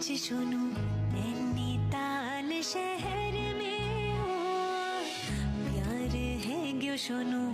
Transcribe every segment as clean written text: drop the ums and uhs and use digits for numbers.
आज सुनूं नैनीताल शहर में हो प्यार है क्यों सुनूं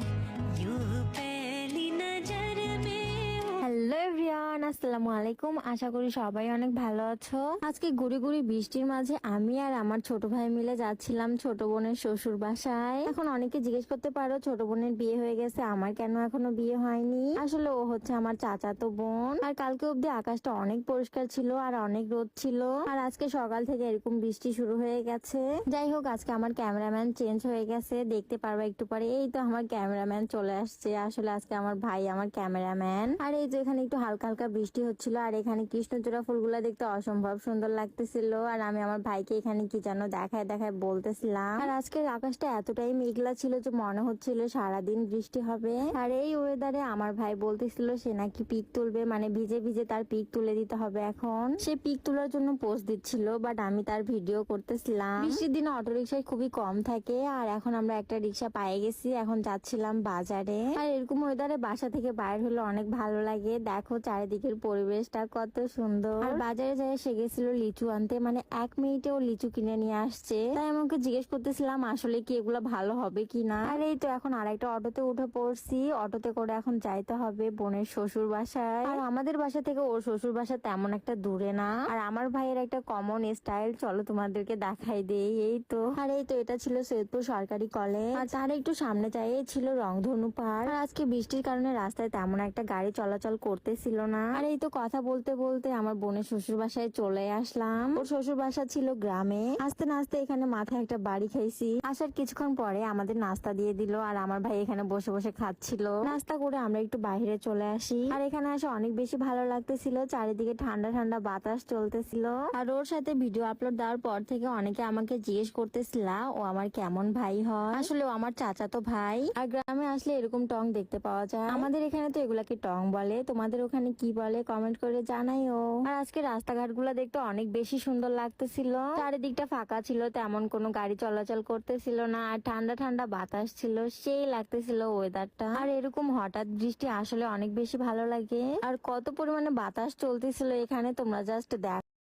यूं पहली नजर में हो। হ্যালো এভরিওয়ান, আসসালামু আলাইকুম। আশা করি সবাই অনেক ভালো আছো। আজকে গুড়ি গুড়ি বৃষ্টির মাঝে আমি আর আমার ছোট ভাই মিলে যাচ্ছিলাম ছোট বোনের শ্বশুর বাসায়। এখন অনেকে জিজ্ঞেস করতে পারো ছোট বোনের বিয়ে হয়ে গেছে, আমার কেন এখনো বিয়ে হয়নি। আসলে ও হচ্ছে আমার চাচাতো বোন। আর কালকে অব্দি আকাশটা অনেক পরিষ্কার ছিল আর অনেক রোদ ছিল, আর আজকে সকাল থেকে এরকম বৃষ্টি শুরু হয়ে গেছে। যাই হোক, আজকে আমার ক্যামেরাম্যান চেঞ্জ হয়ে গেছে, দেখতে পারবো একটু পরে। এই তো আমার ক্যামেরাম্যান চলে আসছে। আসলে আজকে আমার ভাই আমার ক্যামেরাম্যান। আর এই যে এখানে একটু হালকা হালকা বৃষ্টি হচ্ছিল, আর এখানে কৃষ্ণচূড়া ফুলগুলা দেখতে অসম্ভব সুন্দর লাগতেছিল। আর আমি আমার ভাইকে এখানে কি যেন দেখায় দেখায় বলতেছিলাম। আর আজকের আকাশটা এতটাই মেঘলা ছিল যে মনে হচ্ছিল সারাদিন বৃষ্টি হবে। আর এই ওয়েদারে আমার ভাই বলতেছিল সে নাকি পিক তুলবে, মানে ভিজে ভিজে তার পিক তুলে দিতে হবে। এখন সে পিক তোলার জন্য পোস্ট দিচ্ছিল, বাট আমি তার ভিডিও করতেছিলাম। বৃষ্টির দিনে অটো রিক্সায় খুবই কম থাকে, আর এখন আমরা একটা রিক্সা পেয়ে গেছি। এখন যাচ্ছিলাম বাজারে। আর এরকম ওয়েদারে বাসা থেকে বাইরে হলে অনেক ভালো লাগে। দেখো চারিদিকের পরিবেশটা কত সুন্দর। আর বাজারে যাই সে গেছিল লিচু আনতে, মানে 1 মিনিটে ও লিচু কিনে নিয়ে আসছে। তাই আমাকে জিজ্ঞেস করতেছিলাম আসলে কি এগুলো ভালো হবে কিনা। আর এই তো এখন আরেকটা অটোতে উঠে পড়ছি। অটোতে করে এখন যাইতে হবে বোনের শ্বশুর বাসায়। আর আমাদের বাসা থেকে ওর শ্বশুর বাসা তেমন একটা দূরে না। আর আমার ভাইয়ের একটা কমন স্টাইল, চলো তোমাদেরকে দেখাই দেই। এই তো, আর এই তো এটা ছিল সৈয়দপুর সরকারি কলেজ। আর তার একটু সামনে যাই ছিল রংধনু পার্ক। আর আজকে বৃষ্টির কারণে রাস্তায় তেমন একটা গাড়ি চলাচল করতেছিল না। আর এই তো কথা বলতে বলতে আমার বোনের শ্বশুর বাসায় চলে আসলাম। ওর শ্বশুর বাসা ছিল গ্রামে। আস্তে নাস্তে এখানে মাথায় একটা বাড়ি খাইছি। আসার কিছুক্ষণ পরে আমাদের নাস্তা দিয়ে দিল, আর আমার ভাই এখানে বসে বসে খাচ্ছিল। নাস্তা করে আমরা একটু বাইরে চলে আসি। আর এখানে আসে অনেক বেশি ভালো লাগতেছিল, চারিদিকে ঠান্ডা ঠান্ডা বাতাস চলতেছিল। আর ওর সাথে ভিডিও আপলোড দেওয়ার পর থেকে অনেকে আমাকে জিজ্ঞেস করতেছিল ও আমার কেমন ভাই হয়। আসলে ও আমার চাচাতো ভাই। আর গ্রামে আসলে এরকম টং দেখতে পাওয়া যায়। আমাদের এখানে তো এগুলাকে টং বলে, তোমাদের ওখানে কি বলে কমেন্ট করে জানাইও। আর আজকে রাস্তাঘাট গুলা দেখতে অনেক বেশি সুন্দর লাগতেছিল। চারিদিকটা ফাঁকা ছিল, তেমন কোনো গাড়ি চলাচল করতেছিল না। আর ঠান্ডা ঠান্ডা বাতাস ছিল, সেই লাগতেছিল ওয়েদারটা। আর এরকম হঠাৎ বৃষ্টি আসলে অনেক বেশি ভালো লাগে। আর কত পরিমাণে বাতাস চলতেছিল এখানে তোমরা জাস্ট দেখ।